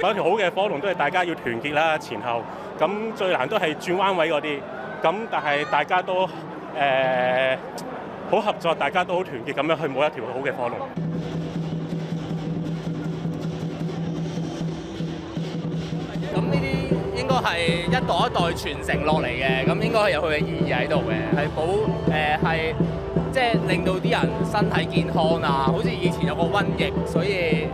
有一條好嘅火龍都係大家要團結啦，前後咁最難都係轉彎位嗰啲，咁但係大家都好合作，大家都好團結咁樣去舞一條好嘅火龍。咁呢啲應該係一代一代傳承落嚟嘅，咁應該係有佢嘅意義喺度嘅，係係即係令到啲人身體健康啊，好似以前有個瘟疫，所以。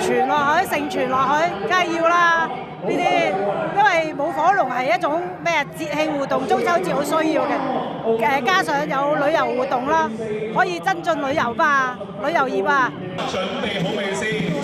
傳落去，承傳落去，梗係要啦！呢啲因為舞火龍係一種咩節慶活動，中秋節好需要嘅。加上有旅遊活動啦，可以增進旅遊吧，旅遊業啊！準備好未先？